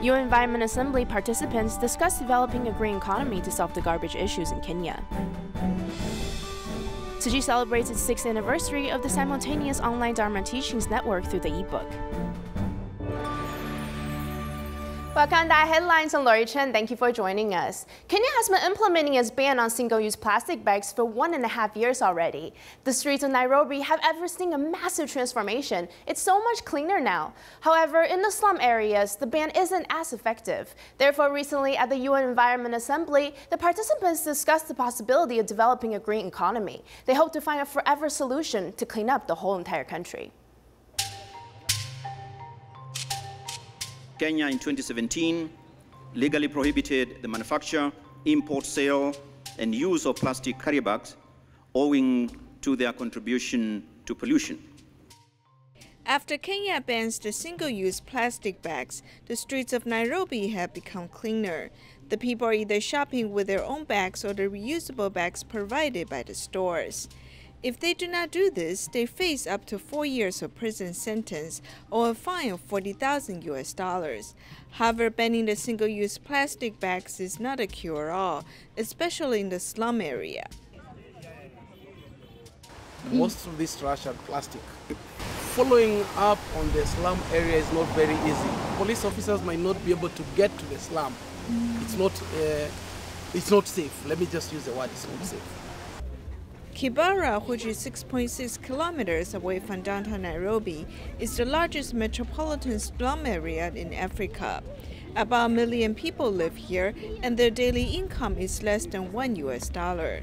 UN Environment Assembly participants discussed developing a green economy to solve the garbage issues in Kenya. Tzu Chi celebrates its 6th anniversary of the simultaneous online Dharma teachings network through the ebook. Welcome to DaAi Headlines. I'm Lori Chen. Thank you for joining us. Kenya has been implementing its ban on single-use plastic bags for 1.5 years already. The streets of Nairobi have ever seen a massive transformation. It's so much cleaner now. However, in the slum areas, the ban isn't as effective. Therefore, recently at the UN Environment Assembly, the participants discussed the possibility of developing a green economy. They hope to find a forever solution to clean up the whole entire country. Kenya in 2017 legally prohibited the manufacture, import, sale, and use of plastic carrier bags owing to their contribution to pollution. After Kenya bans the single-use plastic bags, the streets of Nairobi have become cleaner. The people are either shopping with their own bags or the reusable bags provided by the stores. If they do not do this, they face up to 4 years of prison sentence or a fine of $40,000. However, banning the single-use plastic bags is not a cure-all, especially in the slum area. Most of this trash are plastic. Following up on the slum area is not very easy. Police officers might not be able to get to the slum. It's not safe. Let me just use the word, it's not safe. Kibera, which is 6.6 kilometers away from downtown Nairobi, is the largest metropolitan slum area in Africa. About 1 million people live here, and their daily income is less than $1.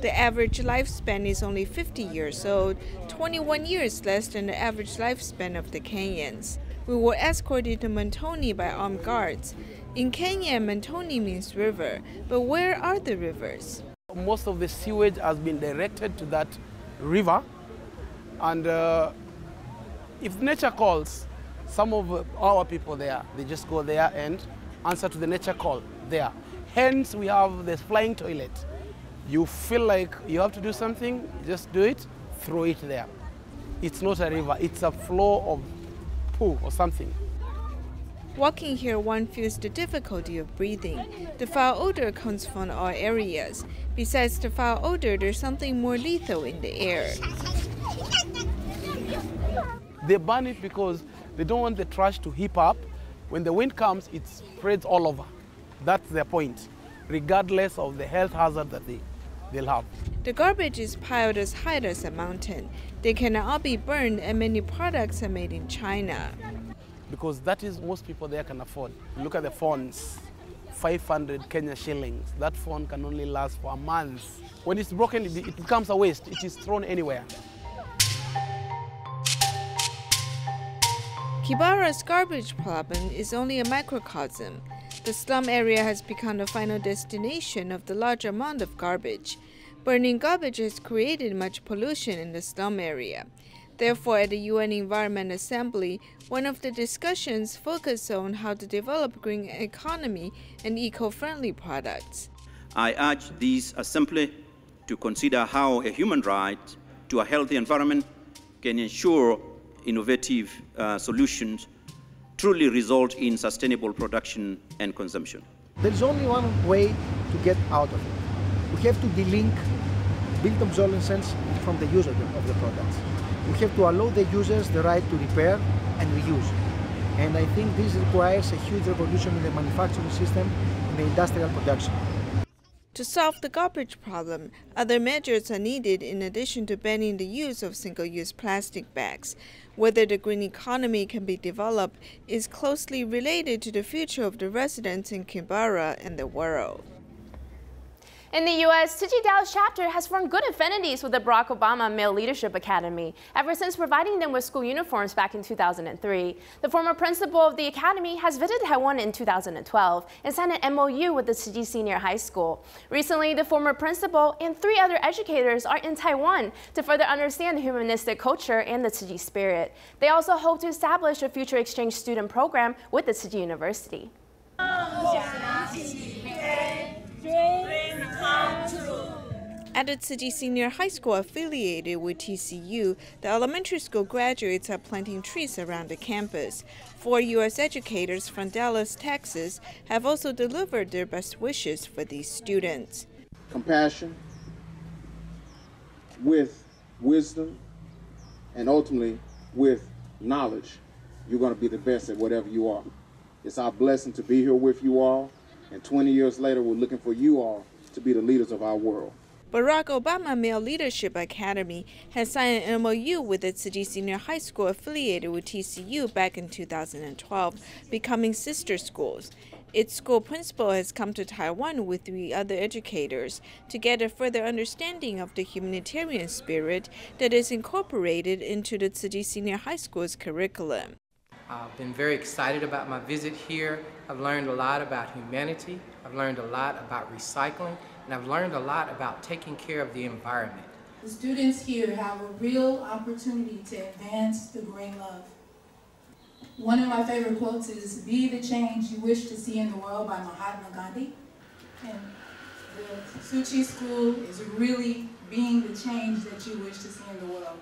The average lifespan is only 50 years old, 21 years less than the average lifespan of the Kenyans. We were escorted to Mantoni by armed guards. In Kenya, Mantoni means river, but where are the rivers? Most of the sewage has been directed to that river, and if nature calls, some of our people there, they just go there and answer to the nature call there. Hence, we have this flying toilet. You feel like you have to do something, just do it, throw it there. It's not a river, it's a flow of poo or something. Walking here, one feels the difficulty of breathing. The foul odor comes from all areas. Besides the foul odor, there's something more lethal in the air. They burn it because they don't want the trash to heap up. When the wind comes, it spreads all over. That's their point, regardless of the health hazard that they'll have. The garbage is piled as high as a mountain. They cannot all be burned, and many products are made in China. Because that is most people there can afford. Look at the phones, 500 Kenya shillings. That phone can only last for a month. When it's broken, it becomes a waste. It is thrown anywhere. Kibera's garbage problem is only a microcosm. The slum area has become the final destination of the large amount of garbage. Burning garbage has created much pollution in the slum area. Therefore, at the UN Environment Assembly, one of the discussions focused on how to develop a green economy and eco-friendly products. I urge this assembly to consider how a human right to a healthy environment can ensure innovative solutions truly result in sustainable production and consumption. There is only one way to get out of it. We have to delink built obsolescence from the use of the products. We have to allow the users the right to repair and reuse. And I think this requires a huge revolution in the manufacturing system and the industrial production. To solve the garbage problem, other measures are needed in addition to banning the use of single-use plastic bags. Whether the green economy can be developed is closely related to the future of the residents in Kibera and the world. In the U.S., Tzu Chi's chapter has formed good affinities with the Barack Obama Male Leadership Academy ever since providing them with school uniforms back in 2003. The former principal of the academy has visited Taiwan in 2012 and signed an MOU with the Tzu Chi Senior High School. Recently, the former principal and 3 other educators are in Taiwan to further understand the humanistic culture and the Tzu Chi spirit. They also hope to establish a future exchange student program with the Tzu Chi University. At the Tzu Chi Senior High School affiliated with TCU, the elementary school graduates are planting trees around the campus. 4 U.S. educators from Dallas, Texas, have also delivered their best wishes for these students. Compassion, with wisdom, and ultimately with knowledge, you're going to be the best at whatever you are. It's our blessing to be here with you all, and 20 years later, we're looking for you all to be the leaders of our world. Barack Obama Male Leadership Academy has signed an MOU with the Tzu Chi Senior High School affiliated with TCU back in 2012, becoming sister schools. Its school principal has come to Taiwan with 3 other educators to get a further understanding of the humanitarian spirit that is incorporated into the Tzu Chi Senior High School's curriculum. I've been very excited about my visit here. I've learned a lot about humanity. I've learned a lot about recycling. And I've learned a lot about taking care of the environment. The students here have a real opportunity to advance the green love. One of my favorite quotes is, "Be the change you wish to see in the world" by Mahatma Gandhi. And the Tzu Chi School is really being the change that you wish to see in the world.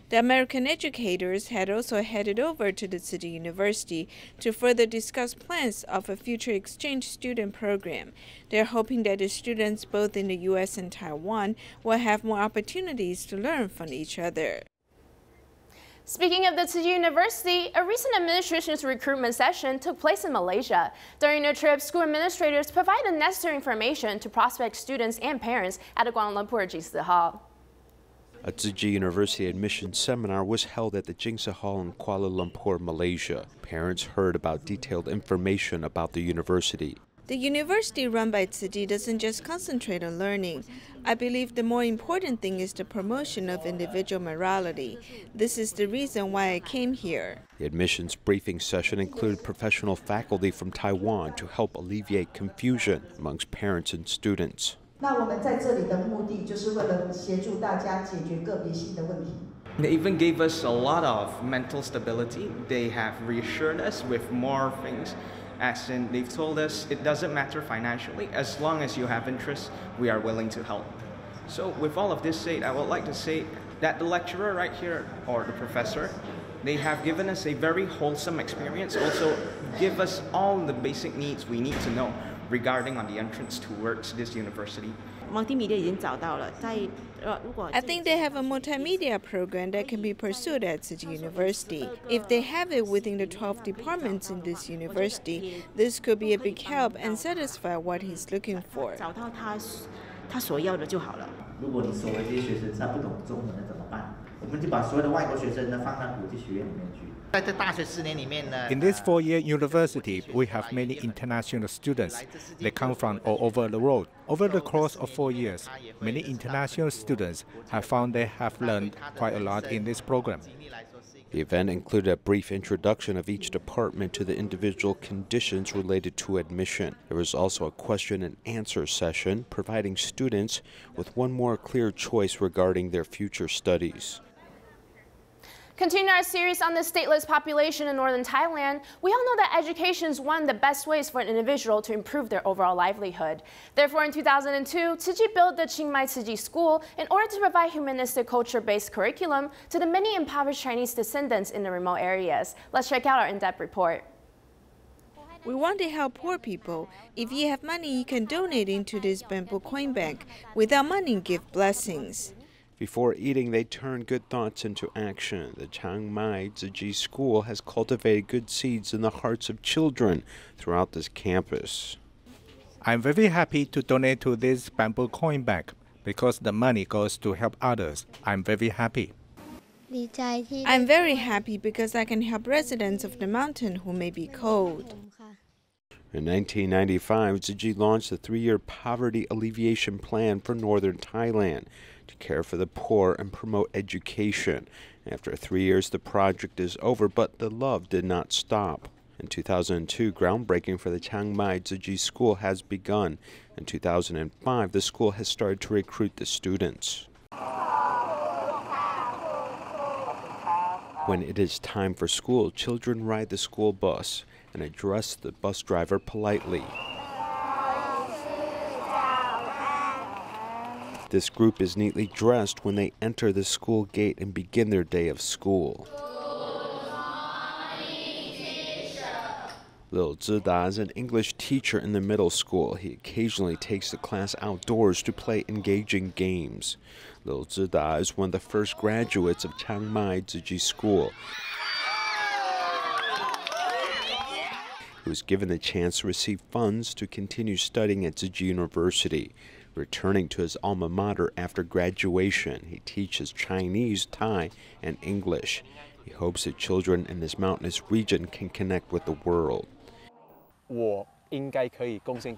The American educators had also headed over to the City University to further discuss plans of a future exchange student program. They're hoping that the students both in the U.S. and Taiwan will have more opportunities to learn from each other. Speaking of the Tzu Chi University, a recent administration's recruitment session took place in Malaysia. During the trip, school administrators provided necessary information to prospect students and parents at the Kuala Lumpur Jingsi Hall. A Tzu Chi University admissions seminar was held at the Jingsi Hall in Kuala Lumpur, Malaysia. Parents heard about detailed information about the university. The university run by Tzu Chi doesn't just concentrate on learning. I believe the more important thing is the promotion of individual morality. This is the reason why I came here. The admissions briefing session included professional faculty from Taiwan to help alleviate confusion amongst parents and students. 那我们在这里的目的就是为了协助大家解决个别性的问题。 They even gave us a lot of mental stability. They have reassured us with more things, as in they've told us it doesn't matter financially. As long as you have interest, we are willing to help. So with all of this said, I would like to say that the lecturer right here, or the professor, they have given us a very wholesome experience, also give us all the basic needs we need to know regarding on the entrance towards this university. I think they have a multimedia program that can be pursued at Tzu Chi University. If they have it within the 12 departments in this university, this could be a big help and satisfy what he's looking for. 如果你所谓这些学生他不懂中文的怎么办？我们就把所有的外国学生呢放到国际学院里面去。 In this 4-year university, we have many international students. They come from all over the world. Over the course of 4 years, many international students have found they have learned quite a lot in this program. The event included a brief introduction of each department to the individual conditions related to admission. There was also a question and answer session, providing students with one more clear choice regarding their future studies. Continuing our series on the stateless population in northern Thailand, we all know that education is one of the best ways for an individual to improve their overall livelihood. Therefore, in 2002, Tzu Chi built the Chiang Mai Tzu Chi School in order to provide humanistic culture-based curriculum to the many impoverished Chinese descendants in the remote areas. Let's check out our in-depth report. We want to help poor people. If you have money, you can donate into this bamboo coin bank. Without money, give blessings. Before eating, they turn good thoughts into action. The Chiang Mai Tzu Chi School has cultivated good seeds in the hearts of children throughout this campus. I'm very happy to donate to this bamboo coin bank because the money goes to help others. I'm very happy. I'm very happy because I can help residents of the mountain who may be cold. In 1995, Tzu Chi launched the 3-year poverty alleviation plan for northern Thailand to care for the poor and promote education. After 3 years, the project is over, but the love did not stop. In 2002, groundbreaking for the Chiang Mai Tzu Chi School has begun. In 2005, the school has started to recruit the students. When it is time for school, children ride the school bus and address the bus driver politely. This group is neatly dressed when they enter the school gate and begin their day of school. Lil Zida is an English teacher in the middle school. He occasionally takes the class outdoors to play engaging games. Lil Zida is one of the first graduates of Chiang Mai Tzu Chi School. He was given the chance to receive funds to continue studying at Tzu Chi University. Returning to his alma mater after graduation, he teaches Chinese, Thai, and English. He hopes that children in this mountainous region can connect with the world.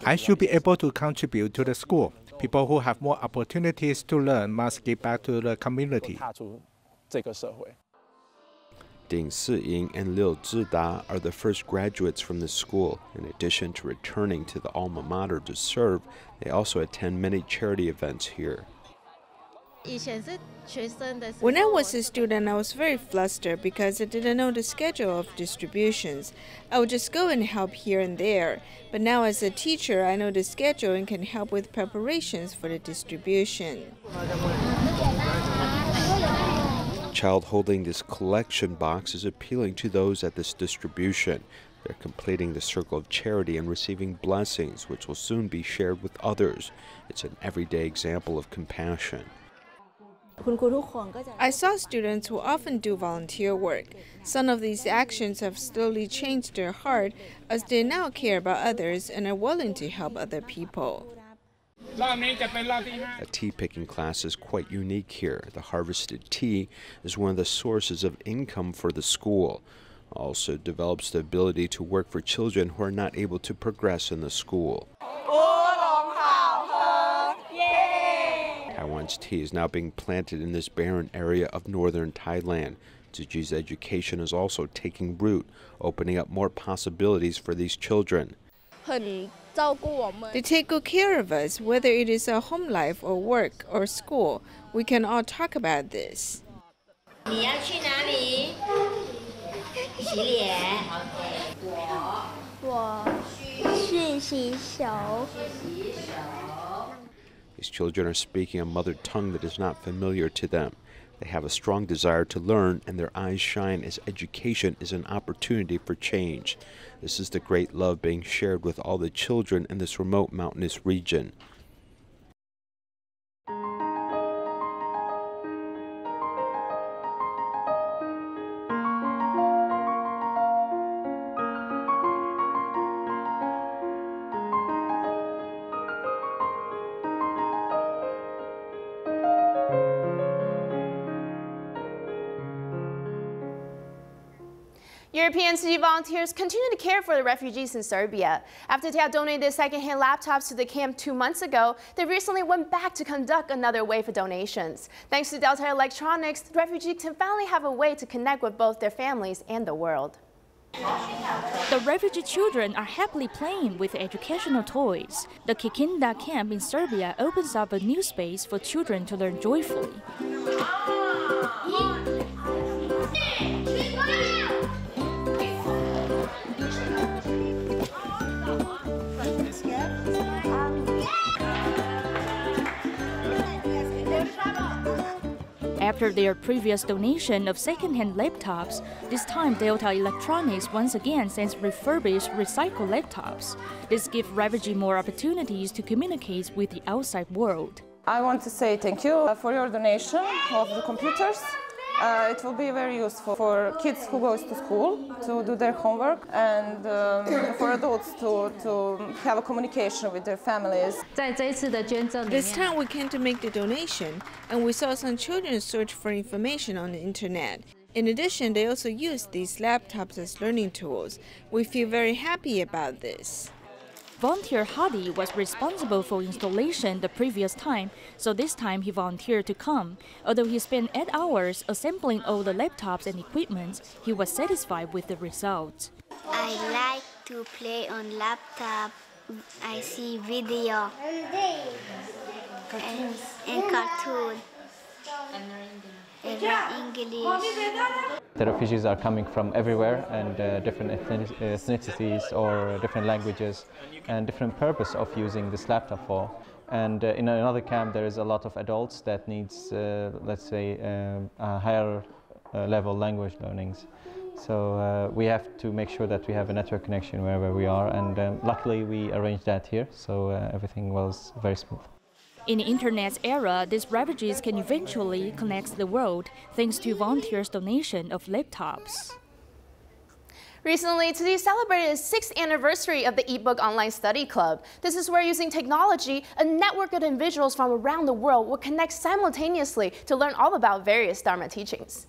I should be able to contribute to the school. People who have more opportunities to learn must give back to the community. Ding Siying and Lil Zida are the first graduates from the school. In addition to returning to the alma mater to serve, they also attend many charity events here. When I was a student, I was very flustered because I didn't know the schedule of distributions. I would just go and help here and there. But now as a teacher, I know the schedule and can help with preparations for the distribution. The child holding this collection box is appealing to those at this distribution. They're completing the circle of charity and receiving blessings, which will soon be shared with others. It's an everyday example of compassion. I saw students who often do volunteer work. Some of these actions have slowly changed their heart as they now care about others and are willing to help other people. A tea-picking class is quite unique here. The harvested tea is one of the sources of income for the school. Also develops the ability to work for children who are not able to progress in the school. Taiwan's tea is now being planted in this barren area of northern Thailand. Tzu Chi's education is also taking root, opening up more possibilities for these children. They take good care of us, whether it is our home life or work or school. We can all talk about this. These children are speaking a mother tongue that is not familiar to them. They have a strong desire to learn, and their eyes shine as education is an opportunity for change. This is the great love being shared with all the children in this remote mountainous region. European Tzu Chi volunteers continue to care for the refugees in Serbia. After they had donated second-hand laptops to the camp 2 months ago, they recently went back to conduct another wave of donations. Thanks to DaAi Electronics, the refugees can finally have a way to connect with both their families and the world. The refugee children are happily playing with educational toys. The Kikinda camp in Serbia opens up a new space for children to learn joyfully. After their previous donation of second-hand laptops, this time DaAi Electronics once again sends refurbished recycled laptops. This gives refugees more opportunities to communicate with the outside world. I want to say thank you for your donation of the computers. It will be very useful for kids who go to school to do their homework and for adults to have a communication with their families. This time we came to make the donation, and we saw some children search for information on the internet. In addition, they also used these laptops as learning tools. We feel very happy about this. Volunteer Hadi was responsible for installation the previous time, so this time he volunteered to come. Although he spent 8 hours assembling all the laptops and equipment, he was satisfied with the results. I like to play on laptop. I see video and cartoon and English. The refugees are coming from everywhere and different ethnicities or different languages and different purpose of using this laptop for. And in another camp, there is a lot of adults that needs, let's say, higher level language learnings. So we have to make sure that we have a network connection wherever we are, and luckily we arranged that here, so everything was very smooth. In the internet's era, these refugees can eventually connect the world thanks to volunteers' donation of laptops. Recently, Tzu Chi celebrated its 6th anniversary of the eBook Online Study Club. This is where, using technology, a network of individuals from around the world will connect simultaneously to learn all about various Dharma teachings.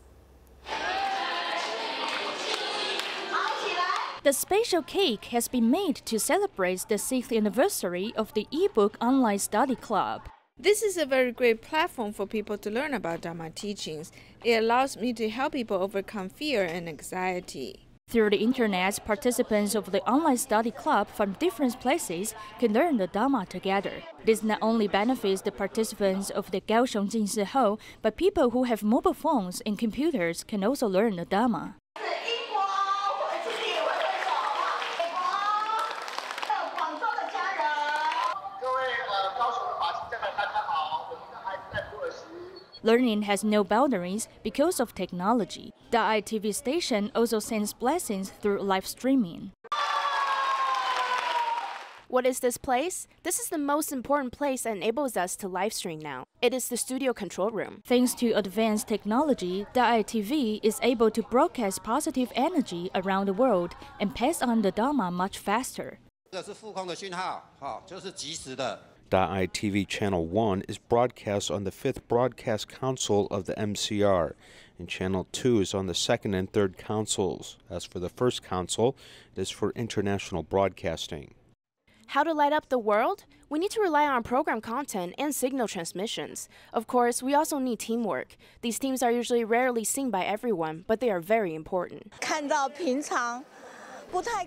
The special cake has been made to celebrate the 6th anniversary of the eBook Online Study Club. This is a very great platform for people to learn about Dharma teachings. It allows me to help people overcome fear and anxiety. Through the internet, participants of the online study club from different places can learn the Dharma together. This not only benefits the participants of the Kaohsiung Jinshi Ho, but people who have mobile phones and computers can also learn the Dharma. Learning has no boundaries because of technology. The DaAi TV station also sends blessings through live streaming. What is this place? This is the most important place that enables us to live stream now. It is the studio control room. Thanks to advanced technology, DaAi TV is able to broadcast positive energy around the world and pass on the Dharma much faster. DaAi TV Channel 1 is broadcast on the 5th Broadcast Council of the MCR, and Channel 2 is on the 2nd and 3rd councils. As for the 1st council, it is for international broadcasting. How to light up the world? We need to rely on program content and signal transmissions. Of course, we also need teamwork. These teams are usually rarely seen by everyone, but they are very important.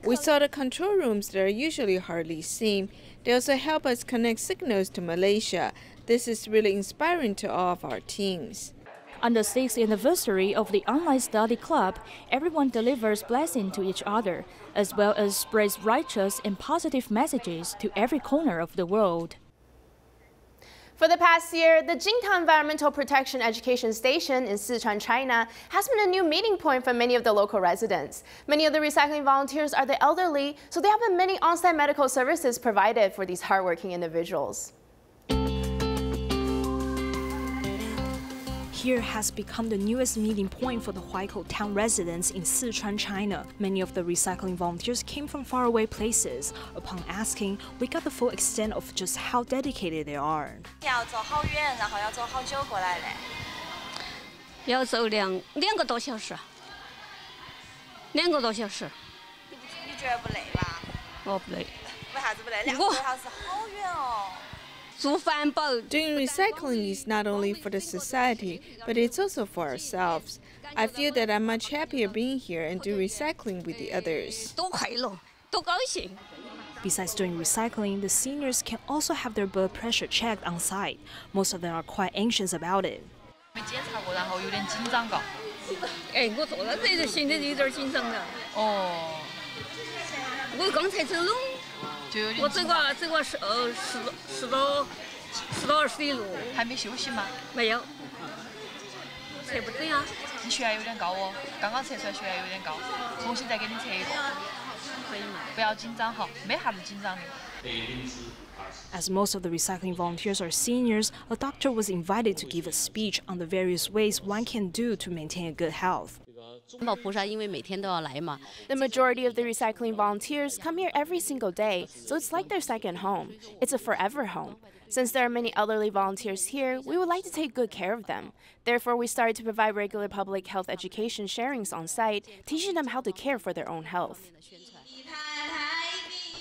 We saw the control rooms that are usually hardly seen. They also help us connect signals to Malaysia. This is really inspiring to all of our teams. On the 6th anniversary of the online study club, everyone delivers blessings to each other, as well as spreads righteous and positive messages to every corner of the world. For the past year, the Jingtang Environmental Protection Education Station in Sichuan, China, has been a new meeting point for many of the local residents. Many of the recycling volunteers are the elderly, so there have been many on-site medical services provided for these hardworking individuals. Here has become the newest meeting point for the淮口town residents in Sichuan, China. Many of the recycling volunteers came from faraway places. Upon asking, we got the full extent of just how dedicated they are. 要走好远，然后要走好久过来嘞。要走2个多小时，2个多小时。你觉得不累吧？我不累。为啥子不累？2个多小时好远哦。 Doing recycling is not only for the society, but it's also for ourselves. I feel that I'm much happier being here and do recycling with the others. Besides doing recycling, the seniors can also have their blood pressure checked on site. Most of them are quite anxious about it. 没检查过，然后有点紧张嘎。哎，我做了这个，现在有点紧张了。哦。我刚才走路。 我这个10到20里路，还没休息吗？没有，测不准呀。你血压有点高哦，刚刚测出来血压有点高，重新再给你测一个，可以吗？不要紧张哈，没啥子紧张的。 As most of the recycling volunteers are seniors, a doctor was invited to give a speech on the various ways one can do to maintain a good health. The majority of the recycling volunteers come here every single day, so it's like their second home. It's a forever home. Since there are many elderly volunteers here, we would like to take good care of them. Therefore, we started to provide regular public health education sharings on site, teaching them how to care for their own health.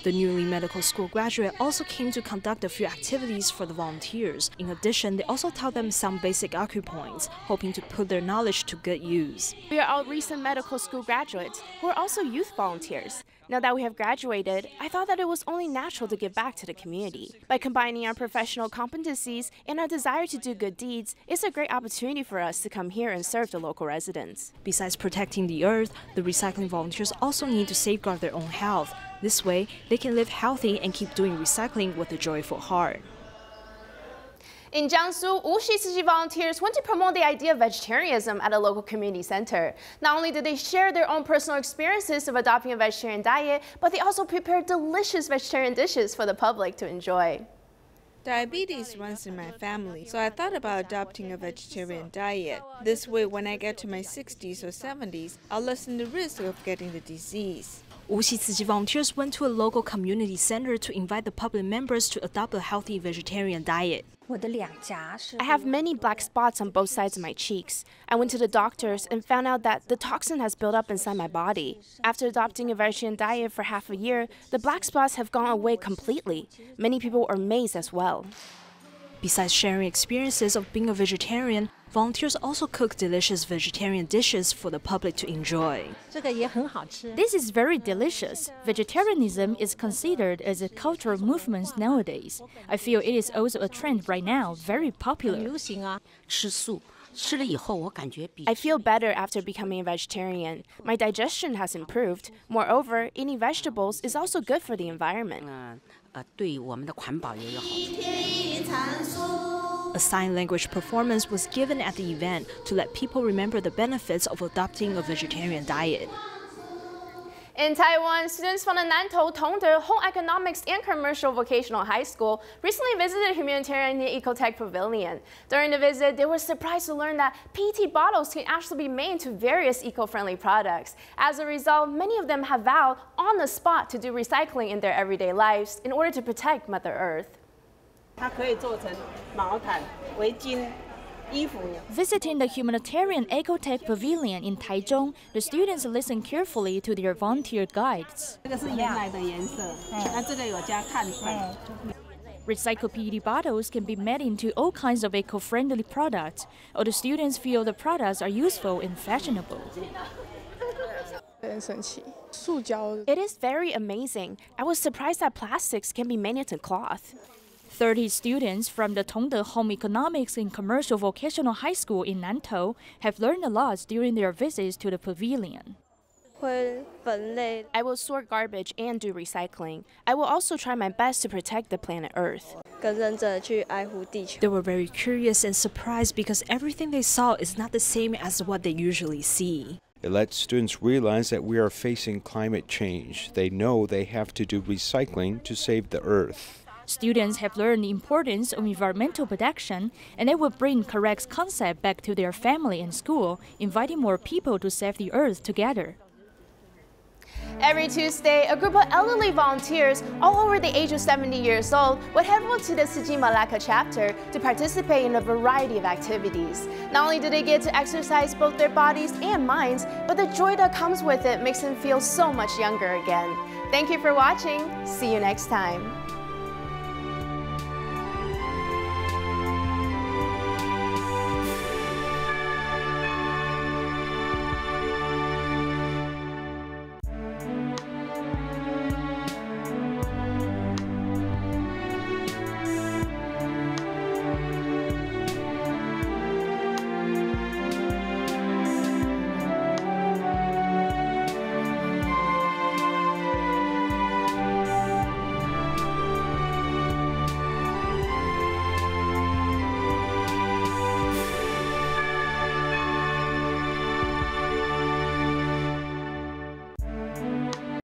The newly medical school graduate also came to conduct a few activities for the volunteers. In addition, they also taught them some basic acupoints, hoping to put their knowledge to good use. We are all recent medical school graduates who are also youth volunteers. Now that we have graduated, I thought that it was only natural to give back to the community. By combining our professional competencies and our desire to do good deeds, it's a great opportunity for us to come here and serve the local residents. Besides protecting the earth, the recycling volunteers also need to safeguard their own health. This way, they can live healthy and keep doing recycling with a joyful heart. In Jiangsu, Wuxi Tzu Chi volunteers went to promote the idea of vegetarianism at a local community center. Not only did they share their own personal experiences of adopting a vegetarian diet, but they also prepared delicious vegetarian dishes for the public to enjoy. Diabetes runs in my family, so I thought about adopting a vegetarian diet. This way, when I get to my 60s or 70s, I'll lessen the risk of getting the disease. Wuxi Tzu Chi volunteers went to a local community center to invite the public members to adopt a healthy vegetarian diet. I have many black spots on both sides of my cheeks. I went to the doctors and found out that the toxin has built up inside my body. After adopting a vegetarian diet for half a year, the black spots have gone away completely. Many people are amazed as well. Besides sharing experiences of being a vegetarian, volunteers also cook delicious vegetarian dishes for the public to enjoy. This is very delicious. Vegetarianism is considered as a cultural movement nowadays. I feel it is also a trend right now, very popular. I feel better after becoming a vegetarian. My digestion has improved. Moreover, eating vegetables is also good for the environment. A sign language performance was given at the event to let people remember the benefits of adopting a vegetarian diet. In Taiwan, students from the Nantou Tongde Home Economics and Commercial Vocational High School recently visited a humanitarian ecotech pavilion. During the visit, they were surprised to learn that PET bottles can actually be made into various eco-friendly products. As a result, many of them have vowed on the spot to do recycling in their everyday lives in order to protect Mother Earth. Visiting the humanitarian ecotech pavilion in Taichung, the students listened carefully to their volunteer guides. Recycled PET bottles can be made into all kinds of eco-friendly products, or the students feel the products are useful and fashionable. It is very amazing. I was surprised that plastics can be made into cloth. 30 students from the Tongde Home Economics and Commercial Vocational High School in Nantou have learned a lot during their visits to the pavilion. I will sort garbage and do recycling. I will also try my best to protect the planet Earth. They were very curious and surprised because everything they saw is not the same as what they usually see. It lets students realize that we are facing climate change. They know they have to do recycling to save the Earth. Students have learned the importance of environmental protection, and they will bring correct concept back to their family and school, inviting more people to save the Earth together. Every Tuesday, a group of elderly volunteers, all over the age of 70 years old, would head over to the Tzu Chi Malacca chapter to participate in a variety of activities. Not only do they get to exercise both their bodies and minds, but the joy that comes with it makes them feel so much younger again. Thank you for watching. See you next time.